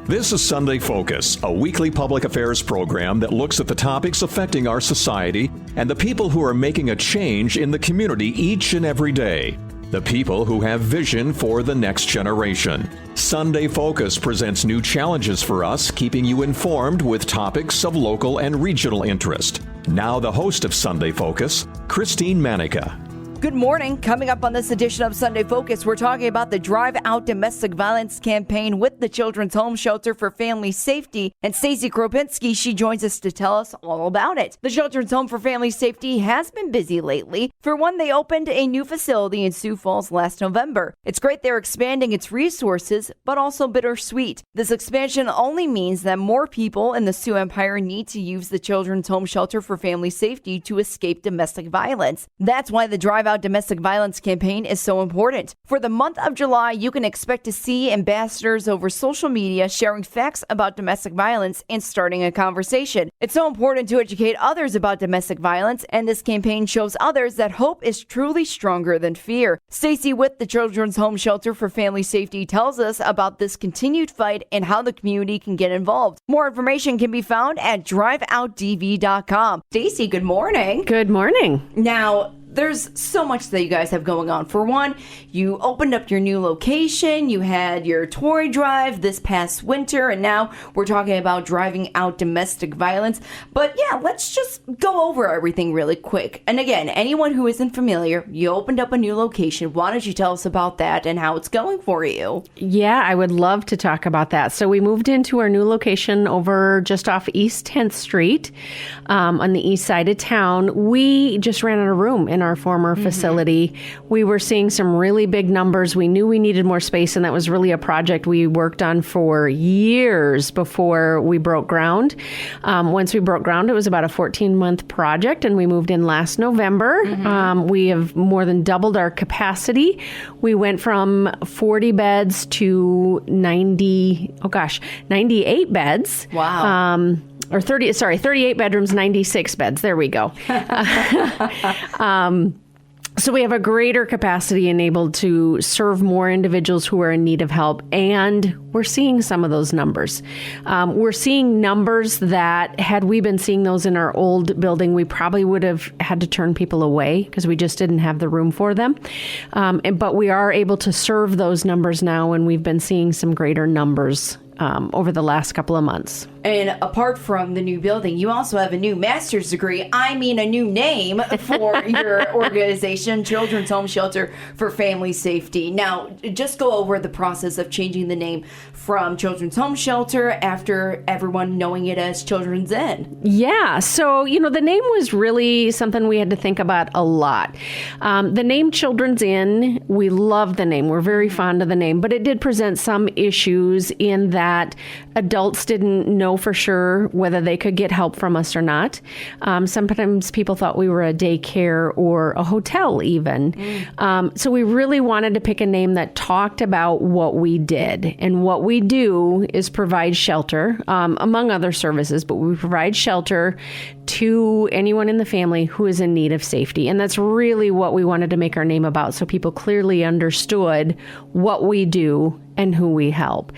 This is Sunday Focus, a weekly public affairs program that looks at the topics affecting our society and the people who are making a change in the community each and every day. The people who have vision for the next generation. Sunday Focus presents new challenges for us, keeping you informed with topics of local and regional interest. Now the host of Sunday Focus, Christine Manica. Good morning. Coming up on this edition of Sunday Focus, we're talking about the Drive Out Domestic Violence campaign with the Children's Home Shelter for Family Safety. And Stacey Kropinski, she joins us to tell us all about it. The Children's Home for Family Safety has been busy lately. For one, they opened a new facility in Sioux Falls last November. It's great they're expanding its resources, but also bittersweet. This expansion only means that more people in the Sioux Empire need to use the Children's Home Shelter for Family Safety to escape domestic violence. That's why the Drive Out Domestic Violence campaign is so important. For the month of July, you can expect to see ambassadors over social media sharing facts about domestic violence and starting a conversation. It's so important to educate others about domestic violence, and this campaign shows others that hope is truly stronger than fear. Stacey with the Children's Home Shelter for Family Safety tells us about this continued fight and how the community can get involved. More information can be found at driveoutdv.com. Stacey, good morning. Good morning. Now, there's so much that you guys have going on. For one, you opened up your new location, you had your toy drive this past winter, and now we're talking about driving out domestic violence. But yeah, let's just go over everything really quick. And again, anyone who isn't familiar, you opened up a new location. Why don't you tell us about that and how it's going for you? Yeah, I would love to talk about that. So we moved into our new location over just off East 10th Street on the east side of town. We just ran out of room in our former facility. We were seeing some really big numbers. We knew we needed more space, and that was really a project we worked on for years before we broke ground. Once we broke ground, it was about a 14-month project, and we moved in last November. We have more than doubled our capacity. We went from 40 beds to 98 beds. Wow. 38 bedrooms, 96 beds. There we go. So we have a greater capacity enabled to serve more individuals who are in need of help, and we're seeing some of those numbers. We're seeing numbers that, had we been seeing those in our old building, we probably would have had to turn people away because we just didn't have the room for them. But we are able to serve those numbers now, and we've been seeing some greater numbers over the last couple of months. And apart from the new building, you also have a new master's degree. I mean, a new name for your organization, Children's Home Shelter for Family Safety. Now, just go over the process of changing the name from Children's Home Shelter after everyone knowing it as Children's Inn. Yeah. So, the name was really something we had to think about a lot. The name Children's Inn, we love the name. We're very fond of the name, but it did present some issues in that adults didn't know for sure whether they could get help from us or not. Sometimes people thought we were a daycare or a hotel even. So we really wanted to pick a name that talked about what we did. And what we do is provide shelter, among other services, but we provide shelter to anyone in the family who is in need of safety. And that's really what we wanted to make our name about, so people clearly understood what we do and who we help.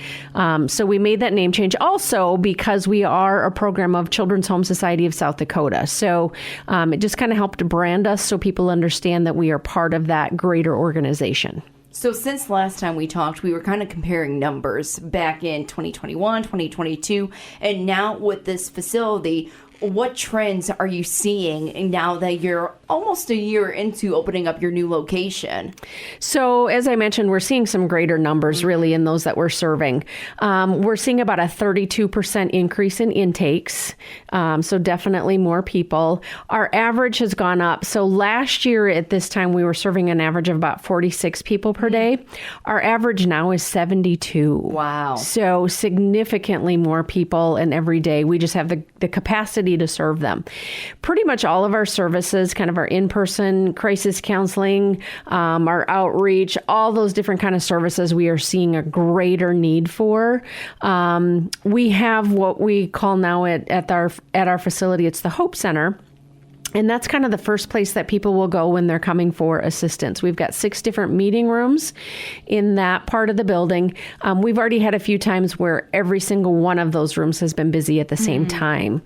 So we made that name change also because we are a program of Children's Home Society of South Dakota. So it just kind of helped to brand us so people understand that we are part of that greater organization. So since last time we talked, we were kind of comparing numbers back in 2021, 2022, and now with this facility, what trends are you seeing now that you're almost a year into opening up your new location? So as I mentioned, we're seeing some greater numbers really in those that we're serving. We're seeing about a 32% increase in intakes. So definitely more people. Our average has gone up. So last year at this time, we were serving an average of about 46 people per day. Our average now is 72. Wow. So significantly more people, and every day we just have the capacity to serve them. Pretty much all of our services, kind of our in-person crisis counseling, our outreach, all those different kind of services we are seeing a greater need for. We have what we call now at our facility, it's the Hope Center. And that's kind of the first place that people will go when they're coming for assistance. We've got 6 different meeting rooms in that part of the building. We've already had a few times where every single one of those rooms has been busy at the same time.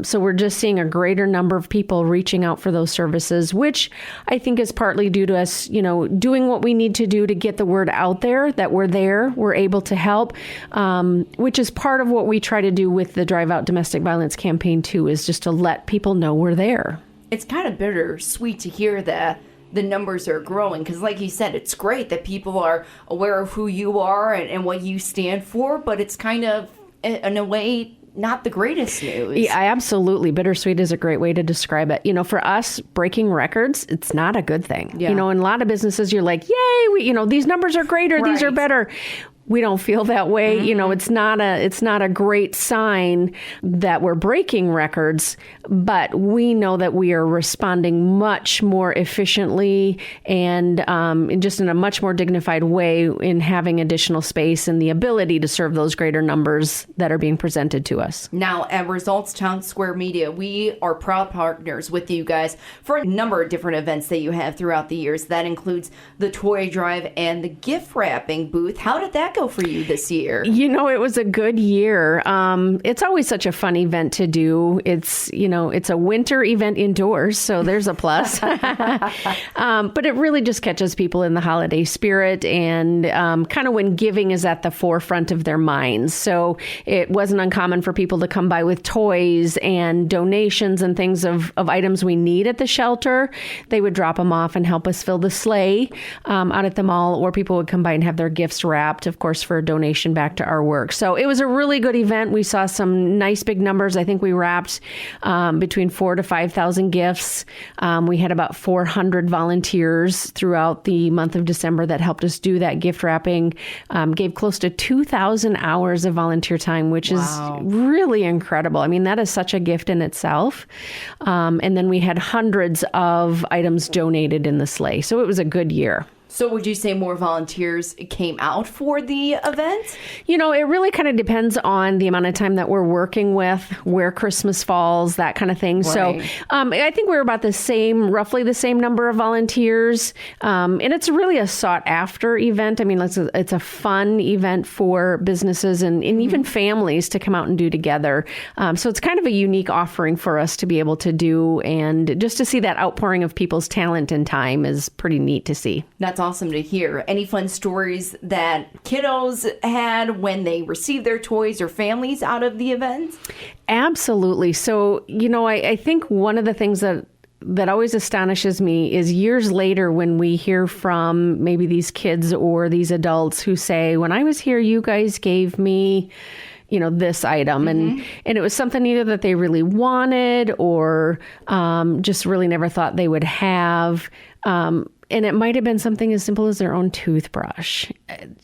So we're just seeing a greater number of people reaching out for those services, which I think is partly due to us, doing what we need to do to get the word out there that we're there, we're able to help, which is part of what we try to do with the Drive Out Domestic Violence campaign too, is just to let people know we're there. It's kind of bittersweet to hear that the numbers are growing because, like you said, it's great that people are aware of who you are and what you stand for, but it's kind of, in a way, not the greatest news. Yeah, absolutely. Bittersweet is a great way to describe it. For us, breaking records, it's not a good thing. Yeah. In a lot of businesses, you're like, yay, these numbers are greater, these are better. We don't feel that way. It's not a great sign that we're breaking records, but we know that we are responding much more efficiently and just in a much more dignified way in having additional space and the ability to serve those greater numbers that are being presented to us. Now, at Results Town Square Media, we are proud partners with you guys for a number of different events that you have throughout the years. That includes the toy drive and the gift wrapping booth. How did that go for you this year? It was a good year. It's always such a fun event to do. It's a winter event indoors, so there's a plus. But it really just catches people in the holiday spirit and kind of when giving is at the forefront of their minds. So it wasn't uncommon for people to come by with toys and donations and things of items we need at the shelter. They would drop them off and help us fill the sleigh out at the mall, or people would come by and have their gifts wrapped, of course, for a donation back to our work. So it was a really good event. We saw some nice big numbers. I think we wrapped between 4,000 to 5,000 gifts. We had about 400 volunteers throughout the month of December that helped us do that gift wrapping, gave close to 2,000 hours of volunteer time, which is really incredible. I mean, that is such a gift in itself. And then we had hundreds of items donated in the sleigh. So it was a good year. So would you say more volunteers came out for the event? It really kind of depends on the amount of time that we're working with, where Christmas falls, that kind of thing. Right. So I think we're about roughly the same number of volunteers. And it's really a sought after event. I mean, it's a fun event for businesses and even families to come out and do together. So it's kind of a unique offering for us to be able to do. And just to see that outpouring of people's talent and time is pretty neat to see. That's awesome to hear. Any fun stories that kiddos had when they received their toys or families out of the event? Absolutely. So, I think one of the things that always astonishes me is years later when we hear from maybe these kids or these adults who say, when I was here, you guys gave me this item. And it was something either that they really wanted or just really never thought they would have. And it might have been something as simple as their own toothbrush,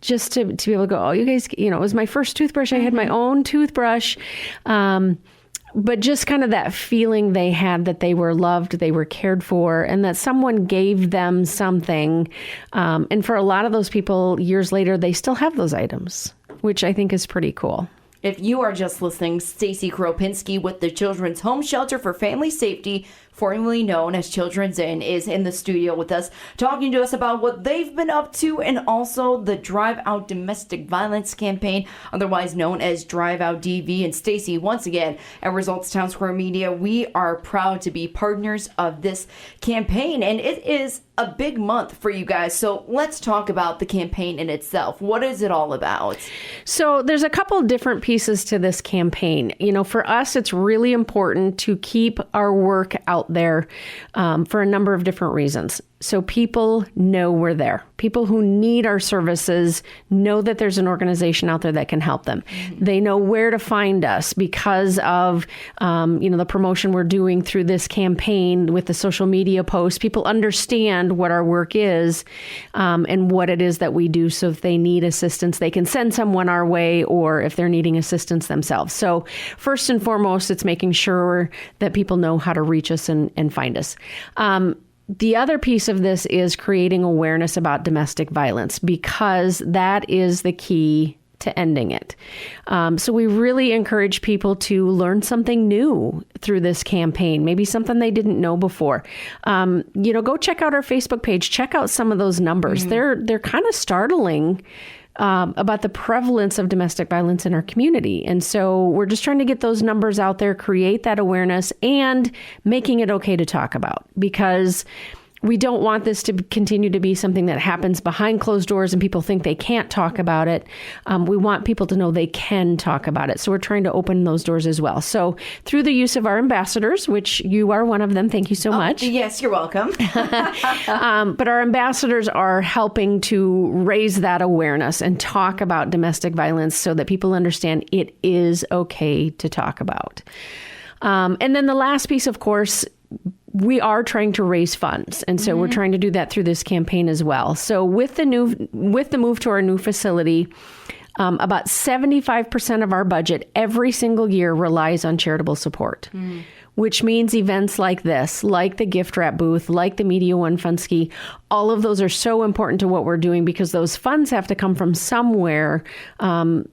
just to be able to go, oh, you guys, it was my first toothbrush. I had my own toothbrush. But just kind of that feeling they had that they were loved, they were cared for, and that someone gave them something. And for a lot of those people, years later, they still have those items, which I think is pretty cool. If you are just listening, Stacy Kropinski with the Children's Home Shelter for Family Safety, formerly known as Children's Inn, is in the studio with us, talking to us about what they've been up to and also the Drive Out Domestic Violence campaign, otherwise known as Drive Out DV. And Stacy, once again, at Results Town Square Media, we are proud to be partners of this campaign, and it is a big month for you guys. So let's talk about the campaign in itself. What is it all about? So there's a couple different pieces to this campaign. For us, it's really important to keep our work out there for a number of different reasons. So people know we're there. People who need our services know that there's an organization out there that can help them. Mm-hmm. They know where to find us because of, the promotion we're doing through this campaign with the social media posts. People understand what our work is and what it is that we do. So if they need assistance, they can send someone our way, or if they're needing assistance themselves. So first and foremost, it's making sure that people know how to reach us and find us. The other piece of this is creating awareness about domestic violence, because that is the key to ending it. So we really encourage people to learn something new through this campaign, maybe something they didn't know before. Go check out our Facebook page, check out some of those numbers. They're kind of startling about the prevalence of domestic violence in our community. And so we're just trying to get those numbers out there, create that awareness, and making it okay to talk about, because we don't want this to continue to be something that happens behind closed doors and people think they can't talk about it. We want people to know they can talk about it. So we're trying to open those doors as well. So through the use of our ambassadors, which you are one of them, thank you so much. Yes, you're welcome. But our ambassadors are helping to raise that awareness and talk about domestic violence so that people understand it is okay to talk about. And then the last piece, of course, we are trying to raise funds. And so we're trying to do that through this campaign as well. So with the move to our new facility, about 75% of our budget every single year relies on charitable support, which means events like this, like the gift wrap booth, like the Media One Funski, all of those are so important to what we're doing because those funds have to come from somewhere,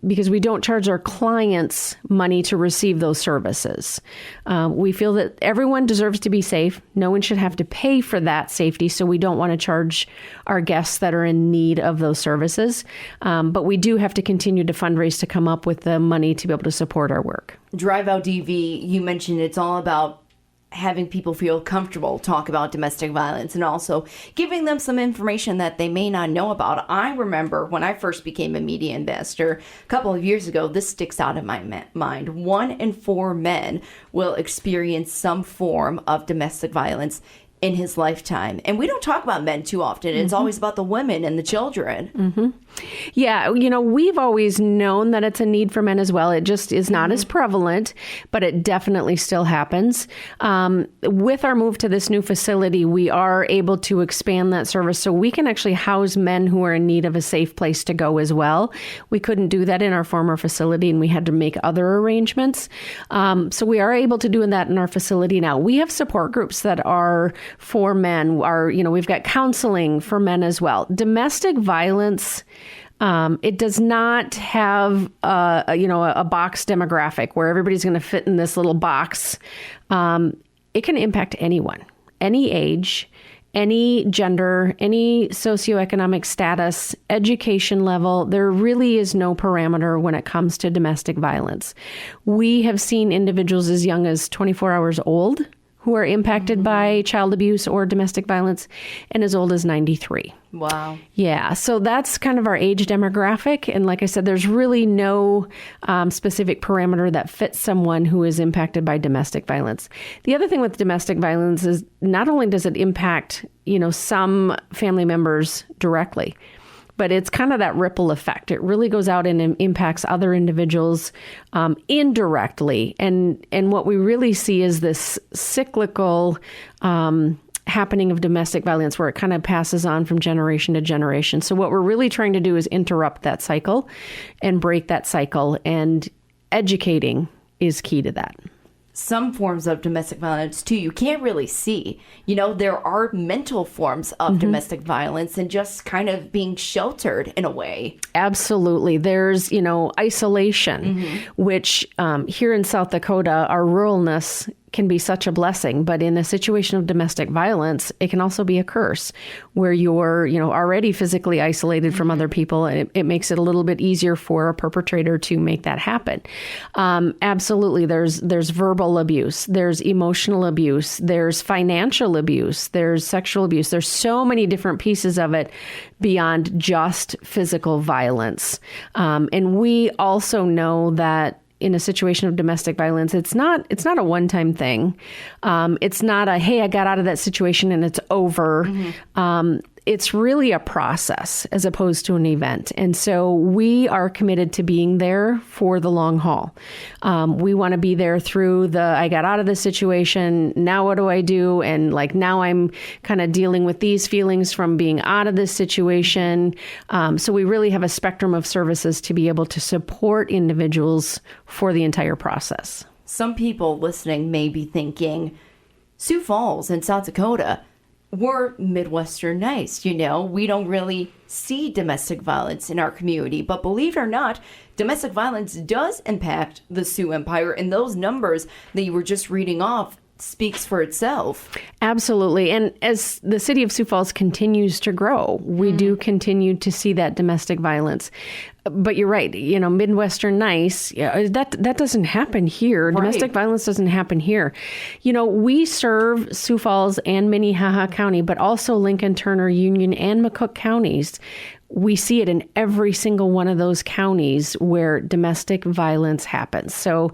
because we don't charge our clients money to receive those services. We feel that everyone deserves to be safe. No one should have to pay for that safety, so we don't want to charge our guests that are in need of those services. But we do have to continue to fundraise to come up with the money to be able to support our work. Drive Out DV, you mentioned it's all about having people feel comfortable talk about domestic violence and also giving them some information that they may not know about. I remember when I first became a media ambassador a couple of years ago, this sticks out in my mind. 1 in 4 men will experience some form of domestic violence in his lifetime. And we don't talk about men too often. It's always about the women and the children. Yeah, we've always known that it's a need for men as well. It just is not as prevalent, but it definitely still happens. With our move to this new facility, we are able to expand that service so we can actually house men who are in need of a safe place to go as well. We couldn't do that in our former facility, and we had to make other arrangements. So we are able to do that in our facility now. We have support groups that are for men. We've got counseling for men as well. Domestic violence, it does not have a box demographic where everybody's going to fit in this little box. It can impact anyone, any age, any gender, any socioeconomic status, education level. There really is no parameter when it comes to domestic violence. We have seen individuals as young as 24 hours old who are impacted by child abuse or domestic violence, and as old as 93. Wow. Yeah, so that's kind of our age demographic. And like I said, there's really no specific parameter that fits someone who is impacted by domestic violence. The other thing with domestic violence is not only does it impact, some family members directly, but it's kind of that ripple effect. It really goes out and impacts other individuals indirectly. And what we really see is this cyclical happening of domestic violence where it kind of passes on from generation to generation. So what we're really trying to do is interrupt that cycle and break that cycle. And educating is key to that. Some forms of domestic violence, too, you can't really see. There are mental forms of domestic violence and just kind of being sheltered in a way. Absolutely. There's, isolation, which here in South Dakota, our ruralness can be such a blessing. But in a situation of domestic violence, it can also be a curse where you're, already physically isolated from other people. And it makes it a little bit easier for a perpetrator to make that happen. Absolutely. There's verbal abuse. There's emotional abuse. There's financial abuse. There's sexual abuse. There's so many different pieces of it beyond just physical violence. And we also know that in a situation of domestic violence, it's not a one-time thing. It's not a, hey, I got out of that situation and it's over. It's really a process as opposed to an event. And so we are committed to being there for the long haul. We want to be there through I got out of this situation. Now what do I do? And now I'm kind of dealing with these feelings from being out of this situation. So we really have a spectrum of services to be able to support individuals for the entire process. Some people listening may be thinking, Sioux Falls in South Dakota, we're Midwestern nice, you know. We don't really see domestic violence in our community. But believe it or not, domestic violence does impact the Sioux Empire. And those numbers that you were just reading off speaks for itself. Absolutely. And as the city of Sioux Falls continues to grow, we do continue to see that domestic violence. But you're right, you know, Midwestern nice, that doesn't happen here. Right. Domestic violence doesn't happen here. You know, we serve Sioux Falls and Minnehaha County, but also Lincoln, Turner, Union, and McCook counties. We see it in every single one of those counties where domestic violence happens. So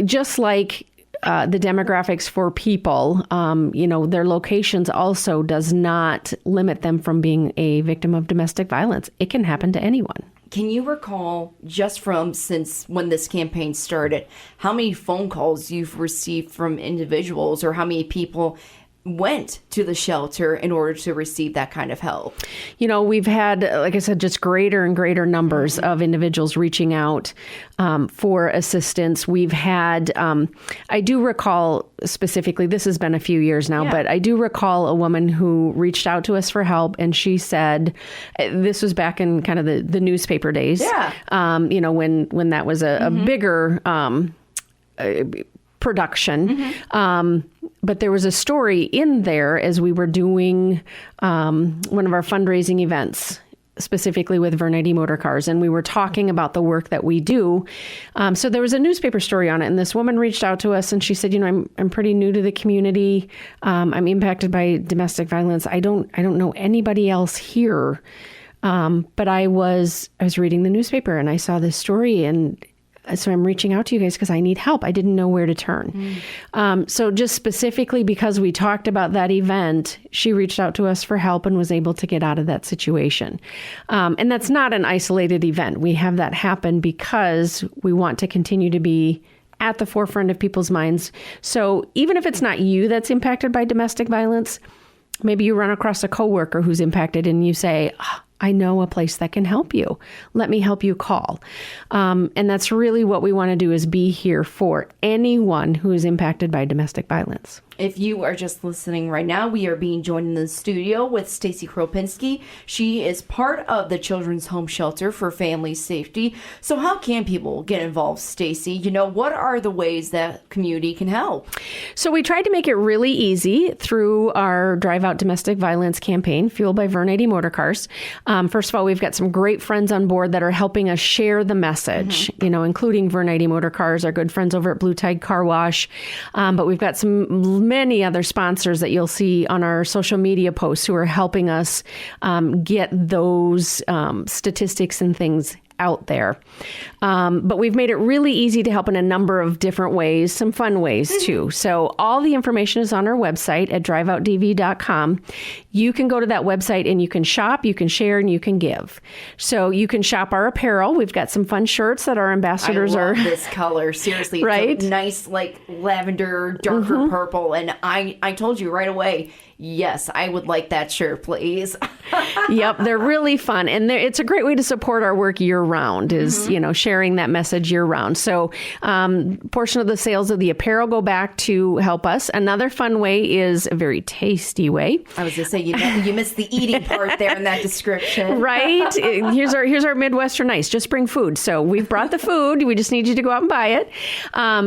just like the demographics for people, you know, their locations also does not limit them from being a victim of domestic violence. It can happen to anyone. Can you recall, just from since when this campaign started, how many phone calls you've received from individuals, or how many people went to the shelter in order to receive that kind of help? You know, we've had, like I said, just greater and greater numbers of individuals reaching out for assistance. We've had, I do recall specifically, this has been a few years now, but I do recall a woman who reached out to us for help, and she said, this was back in kind of the newspaper days, you know, when that was a bigger production. But there was a story in there as we were doing one of our fundraising events, specifically with Vernady Motor Cars, and we were talking about the work that we do. So there was a newspaper story on it, and this woman reached out to us, and she said, you know, I'm pretty new to the community. I'm impacted by domestic violence. I don't know anybody else here. But I was reading the newspaper, and I saw this story, and so I'm reaching out to you guys because I need help. I didn't know where to turn. So just specifically because we talked about that event, she reached out to us for help and was able to get out of that situation. And that's not an isolated event. We have that happen because we want to continue to be at the forefront of people's minds. So even if it's not you that's impacted by domestic violence, maybe you run across a coworker who's impacted and you say, I know a place that can help you. Let me help you call. And that's really what we want to do, is be here for anyone who is impacted by domestic violence. If you are just listening right now, we are being joined in the studio with Stacy Kropinski. She is part of the Children's Home Shelter for Family Safety. So how can people get involved, Stacy? You know, what are the ways that community can help? So we tried to make it really easy through our Drive Out Domestic Violence campaign, fueled by Vernady Motor Cars. First of all, we've got some great friends on board that are helping us share the message, you know, including Vernady Motor Cars, our good friends over at Blue Tide Car Wash. But we've got many other sponsors that you'll see on our social media posts who are helping us get those statistics and things out there. But we've made it really easy to help in a number of different ways, some fun ways too. So all the information is on our website at driveoutdv.com. You can go to that website and you can shop, you can share, and you can give. So you can shop our apparel. We've got some fun shirts that our ambassadors I love this color. Seriously, right? It's a nice, like, lavender, darker purple. And I told you right away, yes, I would like that shirt, please. Yep, they're really fun. And it's a great way to support our work year round, is, you know, sharing that message year round. So portion of the sales of the apparel go back to help us. Another fun way is a very tasty way. I was going to say, you missed the eating part there in that description. Right. Here's our Midwestern nice. Just bring food. So we've brought the food. We just need you to go out and buy it.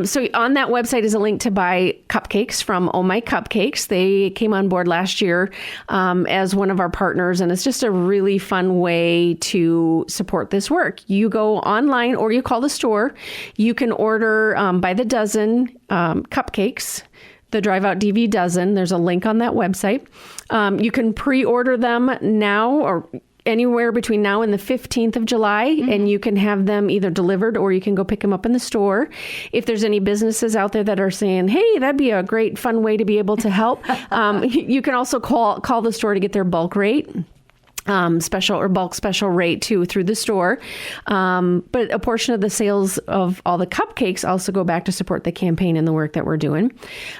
So on that website is a link to buy cupcakes from Oh My Cupcakes. They came on board last year as one of our partners, and it's just a really fun way to support this work. You go online or you call the store. You can order by the dozen cupcakes, the Drive Out DV dozen. There's a link on that website. You can pre-order them now or anywhere between now and the 15th of July, and you can have them either delivered or you can go pick them up in the store. If there's any businesses out there that are saying, hey, that'd be a great fun way to be able to help, you can also call the store to get their bulk rate. Special or bulk special rate too through the store. But a portion of the sales of all the cupcakes also go back to support the campaign and the work that we're doing.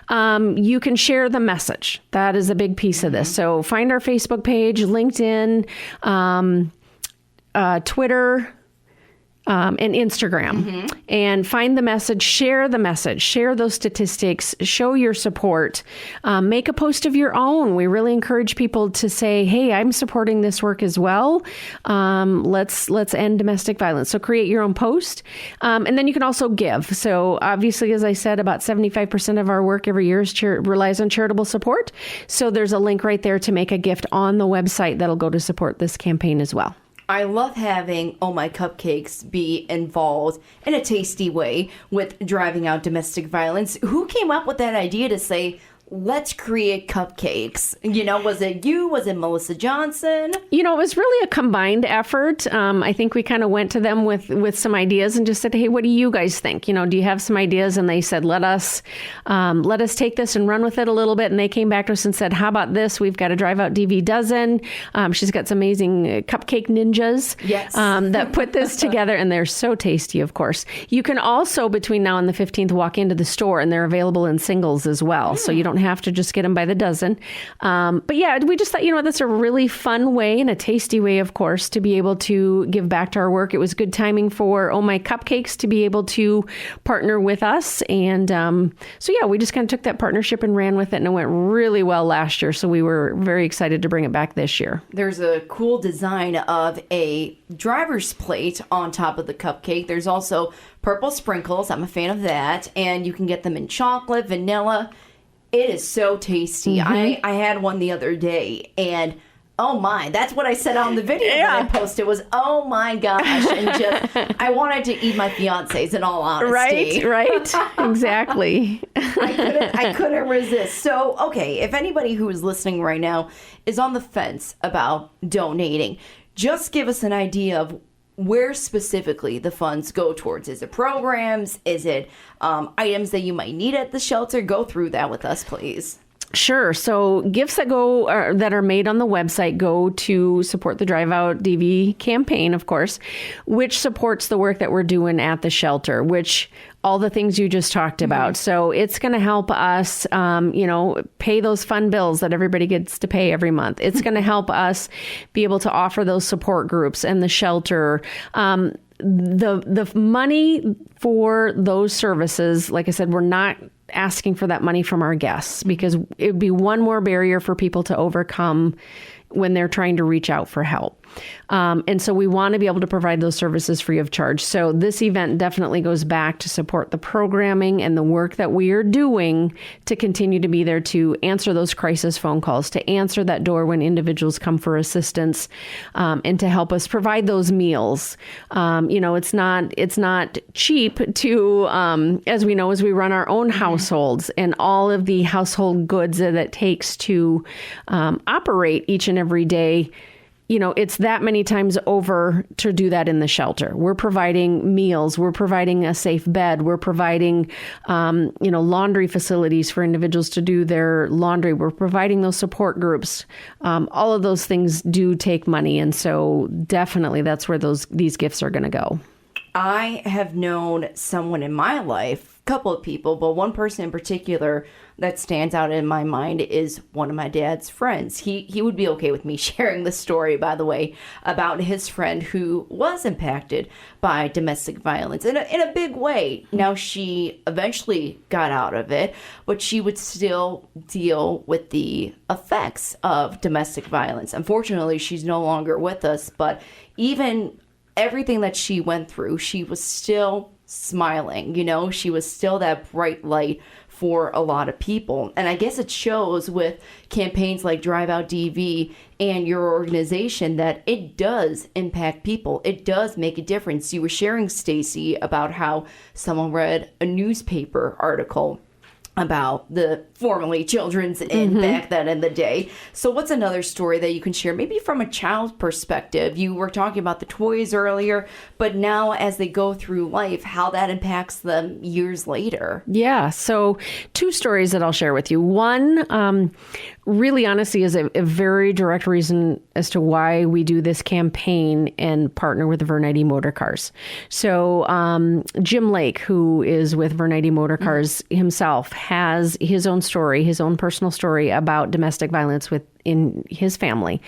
You can share the message. That is a big piece of this. So find our Facebook page, LinkedIn, Twitter, and Instagram, and find the message, share those statistics, show your support, make a post of your own. We really encourage people to say, hey, I'm supporting this work as well. Let's end domestic violence. So create your own post. And then you can also give. So obviously, as I said, about 75% of our work every year relies on charitable support. So there's a link right there to make a gift on the website that'll go to support this campaign as well. I love having Oh My Cupcakes be involved in a tasty way with driving out domestic violence. Who came up with that idea to say, let's create cupcakes? Was it you? Was it Melissa Johnson? It was really a combined effort. I think we kind of went to them with some ideas and just said, hey, what do you guys think? Do you have some ideas? And they said, let us take this and run with it a little bit. And they came back to us and said, how about this? We've got a Drive Out DV dozen. She's got some amazing cupcake ninjas that put this together. And they're so tasty, of course. You can also, between now and the 15th, walk into the store, and they're available in singles as well. So you don't have to just get them by the dozen. But yeah, we just thought, that's a really fun way and a tasty way, of course, to be able to give back to our work. It was good timing for Oh My Cupcakes to be able to partner with us. And so yeah, we just kind of took that partnership and ran with it, and it went really well last year. So we were very excited to bring it back this year. There's a cool design of a driver's plate on top of the cupcake. There's also purple sprinkles. I'm a fan of that. And you can get them in chocolate, vanilla. It is so tasty. I had one the other day, and oh my, that's what I said on the video that I posted was, oh my gosh. And just, I wanted to eat my fiance's, in all honesty. Right. Exactly. I couldn't resist. So, okay, if anybody who is listening right now is on the fence about donating, just give us an idea of where specifically the funds go towards. Is it programs? Is it items that you might need at the shelter? Go through that with us, please. Sure. So gifts that are made on the website go to support the Drive Out DV campaign, of course, which supports the work that we're doing at the shelter, which all the things you just talked about. So it's going to help us, pay those fun bills that everybody gets to pay every month. It's going to help us be able to offer those support groups and the shelter. The money for those services, like I said, we're not asking for that money from our guests, because it would be one more barrier for people to overcome when they're trying to reach out for help. And so we want to be able to provide those services free of charge. So this event definitely goes back to support the programming and the work that we are doing to continue to be there to answer those crisis phone calls, to answer that door when individuals come for assistance, and to help us provide those meals. It's not cheap to, as we know, as we run our own households and all of the household goods that it takes to operate each and every day. It's that many times over to do that in the shelter. We're providing meals. We're providing a safe bed. We're providing, laundry facilities for individuals to do their laundry. We're providing those support groups. All of those things do take money. And so definitely that's where these gifts are going to go. I have known someone in my life, a couple of people, but one person in particular that stands out in my mind is one of my dad's friends. He would be okay with me sharing the story, by the way, about his friend who was impacted by domestic violence in a big way. Now, she eventually got out of it, but she would still deal with the effects of domestic violence. Unfortunately, she's no longer with us, but even everything that she went through, she was still smiling. She was still that bright light for a lot of people. And I guess it shows with campaigns like Drive Out DV and your organization that it does impact people. It does make a difference. You were sharing, Stacy, about how someone read a newspaper article about the formerly Children's Inn back then in the day. So what's another story that you can share, maybe from a child's perspective? You were talking about the toys earlier, but now as they go through life, how that impacts them years later. Yeah. So 2 stories that I'll share with you. One, really honestly, is a very direct reason as to why we do this campaign and partner with Vernite Motor Cars. So Jim Lake, who is with Vernite Motor Cars himself, has his own story, his own personal story about domestic violence with in his family.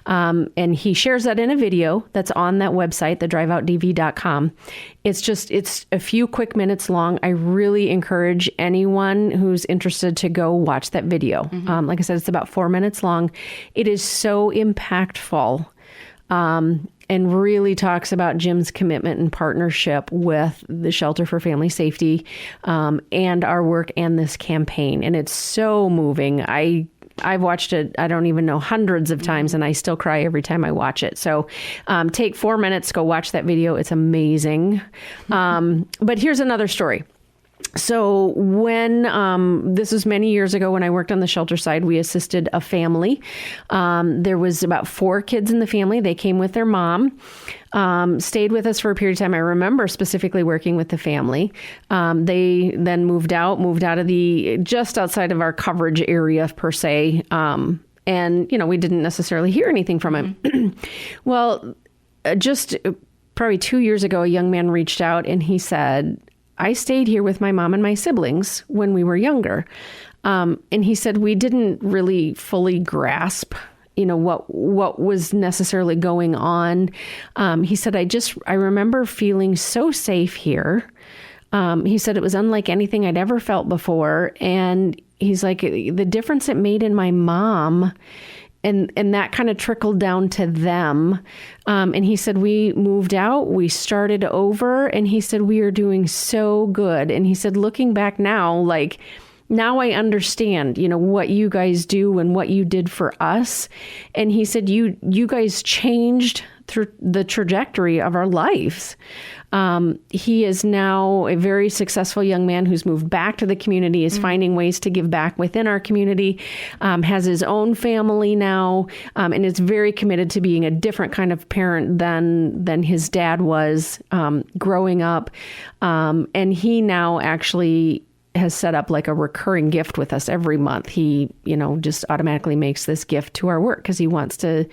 And he shares that in a video that's on that website, thedriveoutdv.com. It's a few quick minutes long. I really encourage anyone who's interested to go watch that video. Like I said, it's about 4 minutes long. It is so impactful. And really talks about Jim's commitment and partnership with the Shelter for Family Safety, and our work and this campaign. And it's so moving. I've watched it, I don't even know, hundreds of times, and I still cry every time I watch it. So take 4 minutes, go watch that video. It's amazing. But here's another story. So when, this was many years ago when I worked on the shelter side, we assisted a family. There was about 4 kids in the family. They came with their mom, stayed with us for a period of time. I remember specifically working with the family. They then moved out of just outside of our coverage area per se. And, we didn't necessarily hear anything from him. Well, just probably 2 years ago, a young man reached out and he said, I stayed here with my mom and my siblings when we were younger. And he said, we didn't really fully grasp, what was necessarily going on. He said, I remember feeling so safe here. He said it was unlike anything I'd ever felt before. And he's like, the difference it made in my mom, and that kind of trickled down to them. And he said, we moved out, we started over, and he said, we are doing so good. And he said, looking back now, now I understand, what you guys do and what you did for us. And he said, you guys changed through the trajectory of our lives. He is now a very successful young man who's moved back to the community, is finding ways to give back within our community, has his own family now, and is very committed to being a different kind of parent than his dad was growing up. And he now actually has set up like a recurring gift with us every month. He, just automatically makes this gift to our work because he wants to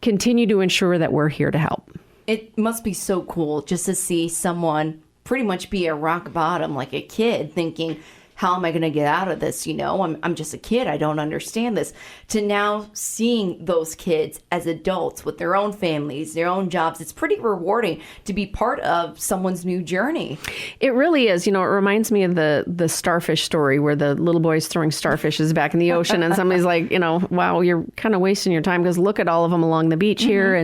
continue to ensure that we're here to help. It must be so cool just to see someone pretty much be at rock bottom, like a kid, thinking, how am I going to get out of this? I'm just a kid. I don't understand this. To now seeing those kids as adults with their own families, their own jobs, it's pretty rewarding to be part of someone's new journey. It really is. It reminds me of the starfish story where the little boy's throwing starfishes back in the ocean and somebody's like, wow, you're kind of wasting your time because look at all of them along the beach here.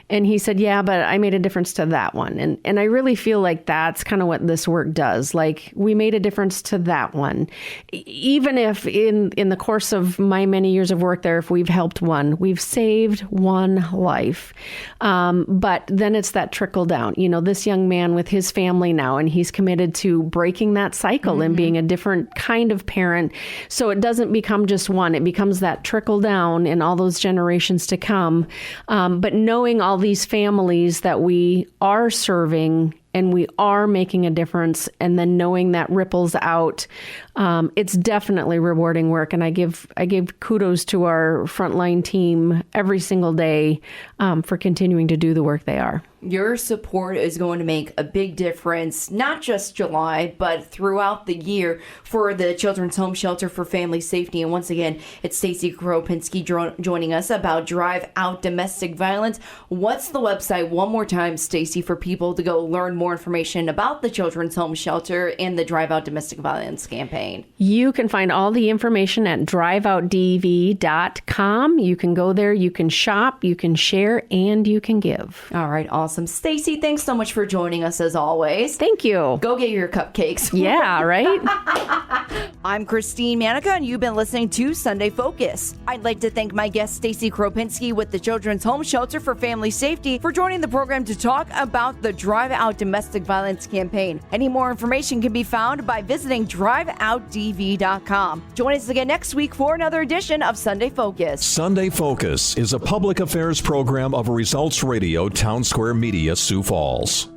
And he said, yeah, but I made a difference to that one. And I really feel like that's kind of what this work does. Like, we made a difference to that one. Even if in the course of my many years of work there, if we've helped one, we've saved one life. But then it's that trickle down. This young man with his family now, and he's committed to breaking that cycle and being a different kind of parent. So it doesn't become just one. It becomes that trickle down in all those generations to come. But knowing all these families that we are serving and we are making a difference, and then knowing that ripples out, it's definitely rewarding work. And I give kudos to our frontline team every single day for continuing to do the work they are. Your support is going to make a big difference, not just July, but throughout the year for the Children's Home Shelter for Family Safety. And once again, it's Stacy Kropinski joining us about Drive Out Domestic Violence. What's the website, one more time, Stacy, for people to go learn more information about the Children's Home Shelter and the Drive Out Domestic Violence campaign? You can find all the information at driveoutdv.com. You can go there, you can shop, you can share, and you can give. All right, awesome. Stacy, thanks so much for joining us as always. Thank you. Go get your cupcakes. Yeah, right? I'm Christine Manica, and you've been listening to Sunday Focus. I'd like to thank my guest, Stacy Kropinski with the Children's Home Shelter for Family Safety, for joining the program to talk about the Drive Out Domestic Violence campaign. Any more information can be found by visiting driveoutdv.com. Join us again next week for another edition of Sunday Focus. Sunday Focus is a public affairs program of Results Radio Town Square Media, Sioux Falls.